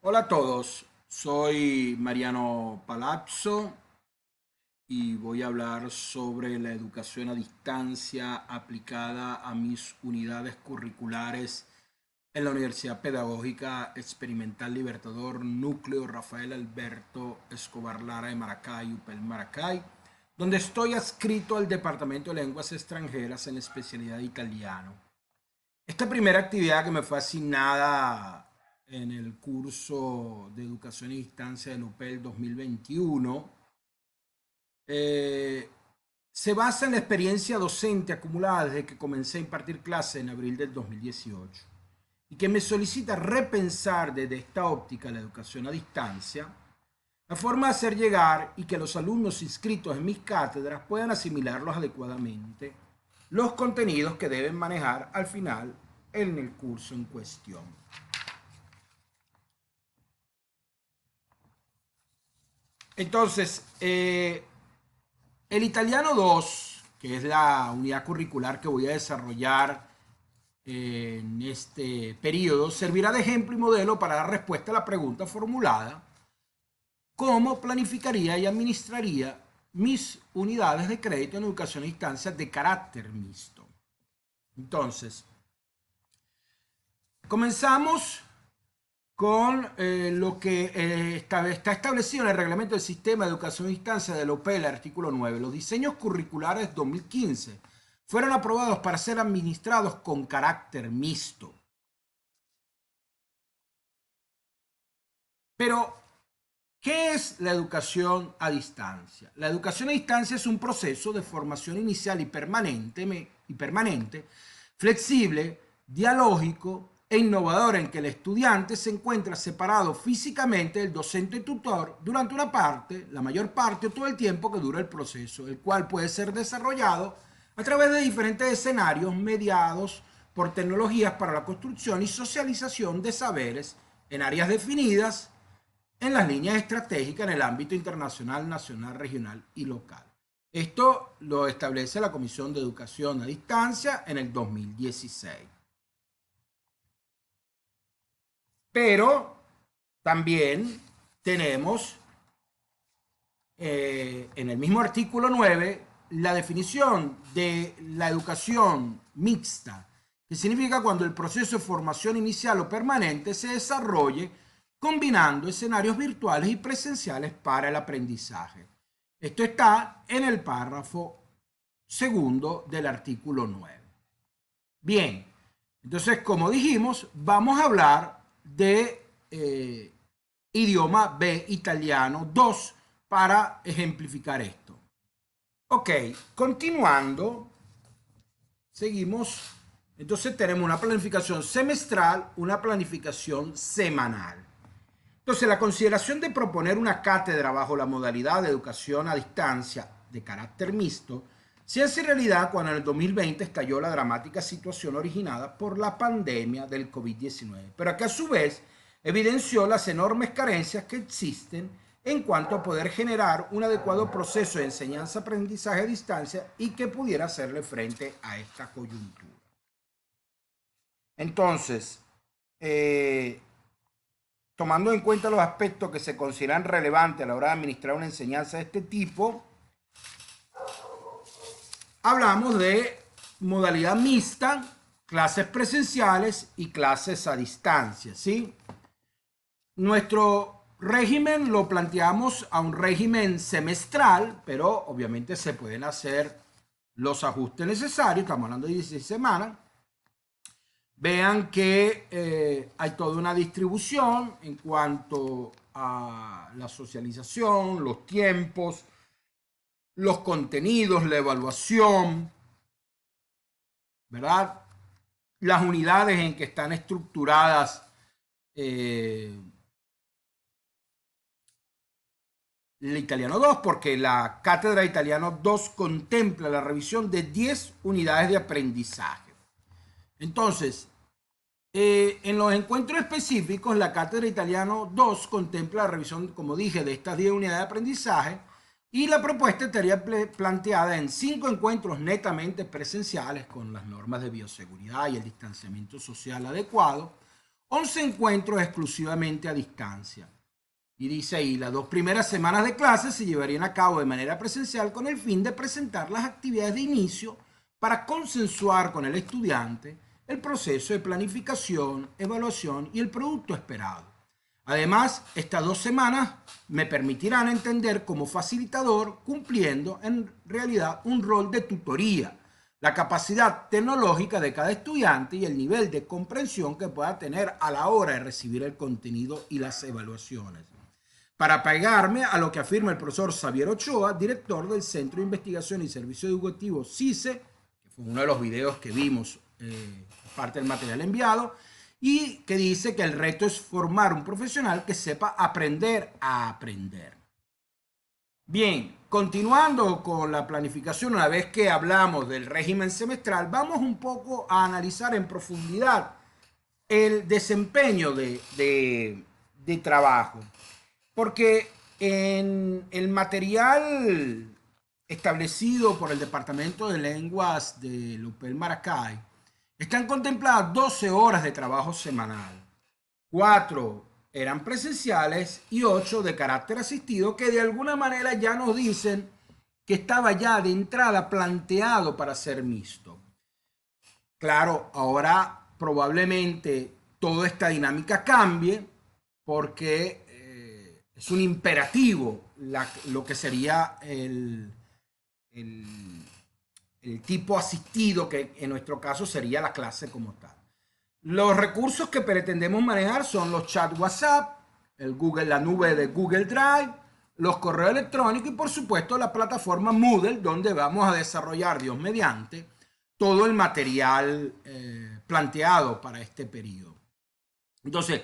Hola a todos, soy Mariano Palazzo y voy a hablar sobre la educación a distancia aplicada a mis unidades curriculares en la Universidad Pedagógica Experimental Libertador Núcleo Rafael Alberto Escobar Lara de Maracay, UPEL Maracay, donde estoy adscrito al Departamento de Lenguas Extranjeras en la especialidad de italiano. Esta primera actividad que me fue asignada en el curso de educación a distancia del UPEL 2021 eh, se basa en la experiencia docente acumulada desde que comencé a impartir clases en abril del 2018 y que me solicita repensar desde esta óptica la educación a distancia, la forma de hacer llegar y que los alumnos inscritos en mis cátedras puedan asimilarlos adecuadamente los contenidos que deben manejar al final en el curso en cuestión. Entonces, el italiano 2, que es la unidad curricular que voy a desarrollar en este periodo, servirá de ejemplo y modelo para dar respuesta a la pregunta formulada: ¿cómo planificaría y administraría mis unidades de crédito en educación a distancia de carácter mixto? Entonces, comenzamos con lo que está establecido en el reglamento del sistema de educación a distancia de la UPEL, artículo 9. Los diseños curriculares 2015 fueron aprobados para ser administrados con carácter mixto. Pero, ¿qué es la educación a distancia? La educación a distancia es un proceso de formación inicial y permanente, flexible, dialógico e innovador en que el estudiante se encuentra separado físicamente del docente tutor durante una parte, la mayor parte o todo el tiempo que dura el proceso, el cual puede ser desarrollado a través de diferentes escenarios mediados por tecnologías para la construcción y socialización de saberes en áreas definidas en las líneas estratégicas en el ámbito internacional, nacional, regional y local. Esto lo establece la Comisión de Educación a Distancia en el 2016. Pero también tenemos en el mismo artículo 9 la definición de la educación mixta, que significa cuando el proceso de formación inicial o permanente se desarrolle combinando escenarios virtuales y presenciales para el aprendizaje. Esto está en el párrafo segundo del artículo 9. Bien, entonces, como dijimos, vamos a hablar de idioma B italiano 2 para ejemplificar esto. Ok, continuando, seguimos. Entonces tenemos una planificación semestral, una planificación semanal. Entonces, la consideración de proponer una cátedra bajo la modalidad de educación a distancia de carácter mixto se hace realidad cuando en el 2020 estalló la dramática situación originada por la pandemia del COVID-19, pero que a su vez evidenció las enormes carencias que existen en cuanto a poder generar un adecuado proceso de enseñanza-aprendizaje a distancia y que pudiera hacerle frente a esta coyuntura. Entonces, tomando en cuenta los aspectos que se consideran relevantes a la hora de administrar una enseñanza de este tipo, hablamos de modalidad mixta, clases presenciales y clases a distancia, ¿sí? Nuestro régimen lo planteamos a un régimen semestral, pero obviamente se pueden hacer los ajustes necesarios, estamos hablando de 16 semanas. Vean que hay toda una distribución en cuanto a la socialización, los tiempos, los contenidos, la evaluación, ¿verdad? Las unidades en que están estructuradas el italiano 2, porque la cátedra de italiano 2 contempla la revisión de 10 unidades de aprendizaje. Entonces, en los encuentros específicos, la cátedra italiano 2 contempla la revisión, como dije, de estas 10 unidades de aprendizaje, y la propuesta estaría planteada en 5 encuentros netamente presenciales con las normas de bioseguridad y el distanciamiento social adecuado, 11 encuentros exclusivamente a distancia. Y dice ahí, las 2 primeras semanas de clase se llevarían a cabo de manera presencial con el fin de presentar las actividades de inicio para consensuar con el estudiante el proceso de planificación, evaluación y el producto esperado. Además, estas 2 semanas me permitirán entender como facilitador, cumpliendo en realidad un rol de tutoría, la capacidad tecnológica de cada estudiante y el nivel de comprensión que pueda tener a la hora de recibir el contenido y las evaluaciones. Para pegarme a lo que afirma el profesor Xavier Ochoa, director del Centro de Investigación y Servicio Educativo CICE, que fue uno de los videos que vimos, parte del material enviado, y que dice que el reto es formar un profesional que sepa aprender a aprender. Bien, continuando con la planificación, una vez que hablamos del régimen semestral, vamos un poco a analizar en profundidad el desempeño de trabajo. Porque en el material establecido por el Departamento de Lenguas de Lupel Maracay, están contempladas 12 horas de trabajo semanal. 4 eran presenciales y 8 de carácter asistido, que de alguna manera ya nos dicen que estaba ya de entrada planteado para ser mixto. Claro, ahora probablemente toda esta dinámica cambie porque es un imperativo lo que sería el tipo asistido, que en nuestro caso sería la clase como tal. Los recursos que pretendemos manejar son los chats WhatsApp, la nube de Google Drive, los correos electrónicos y por supuesto la plataforma Moodle, donde vamos a desarrollar, Dios mediante, todo el material planteado para este periodo. Entonces,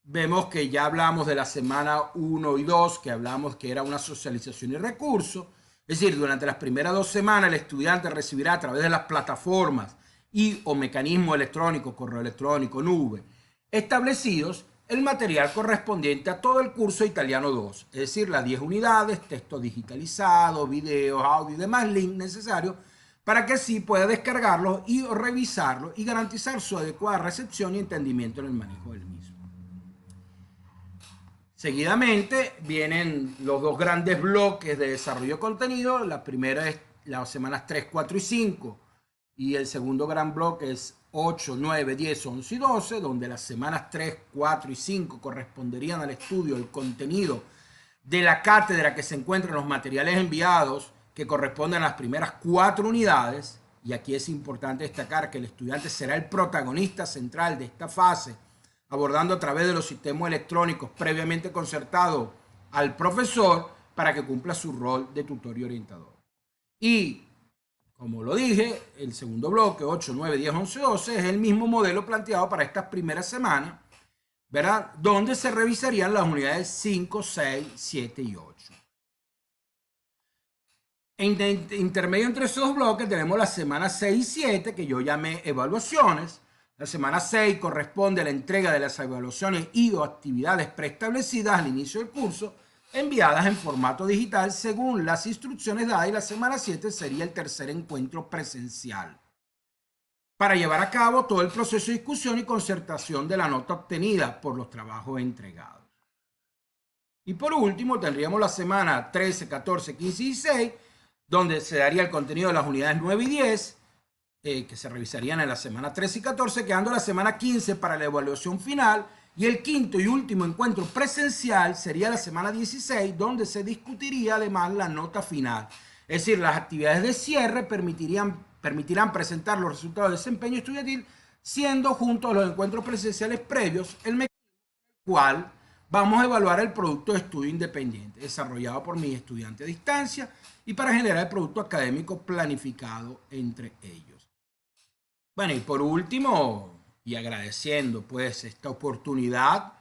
vemos que ya hablamos de la semana 1 y 2, que hablamos que era una socialización y recursos. Es decir, durante las primeras 2 semanas el estudiante recibirá a través de las plataformas y o mecanismos electrónicos, correo electrónico, nube, establecidos el material correspondiente a todo el curso Italiano 2, es decir, las 10 unidades, texto digitalizado, videos, audio y demás links necesarios para que así pueda descargarlos y revisarlos y garantizar su adecuada recepción y entendimiento en el manejo del mismo. Seguidamente vienen los 2 grandes bloques de desarrollo de contenido. La primera es las semanas 3, 4 y 5. Y el segundo gran bloque es 8, 9, 10, 11 y 12, donde las semanas 3, 4 y 5 corresponderían al estudio del contenido de la cátedra que se encuentra en los materiales enviados, que corresponden a las primeras 4 unidades. Y aquí es importante destacar que el estudiante será el protagonista central de esta fase, abordando a través de los sistemas electrónicos previamente concertados al profesor para que cumpla su rol de tutor y orientador. Y, como lo dije, el segundo bloque, 8, 9, 10, 11, 12, es el mismo modelo planteado para estas primeras semanas, ¿verdad? Donde se revisarían las unidades 5, 6, 7 y 8. En intermedio entre esos 2 bloques tenemos las semanas 6 y 7, que yo llamé evaluaciones. La semana 6 corresponde a la entrega de las evaluaciones y o actividades preestablecidas al inicio del curso, enviadas en formato digital según las instrucciones dadas, y la semana 7 sería el tercer encuentro presencial para llevar a cabo todo el proceso de discusión y concertación de la nota obtenida por los trabajos entregados. Y por último tendríamos la semana 13, 14, 15 y 16, donde se daría el contenido de las unidades 9 y 10, que se revisarían en la semana 13 y 14, quedando la semana 15 para la evaluación final, y el quinto y último encuentro presencial sería la semana 16, donde se discutiría además la nota final. Es decir, las actividades de cierre permitirán presentar los resultados de desempeño estudiantil, siendo junto a los encuentros presenciales previos el mecanismo en el cual vamos a evaluar el producto de estudio independiente desarrollado por mis estudiantes a distancia y para generar el producto académico planificado entre ellos. Bueno, y por último, y agradeciendo pues esta oportunidad,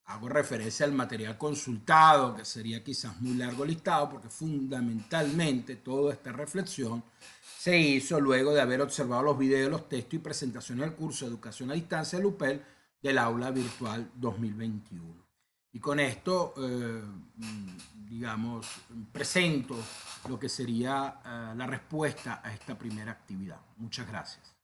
hago referencia al material consultado, que sería quizás muy largo listado, porque fundamentalmente toda esta reflexión se hizo luego de haber observado los videos, los textos y presentaciones del curso de Educación a Distancia de Lupel del Aula Virtual 2021. Y con esto, digamos, presento lo que sería la respuesta a esta primera actividad. Muchas gracias.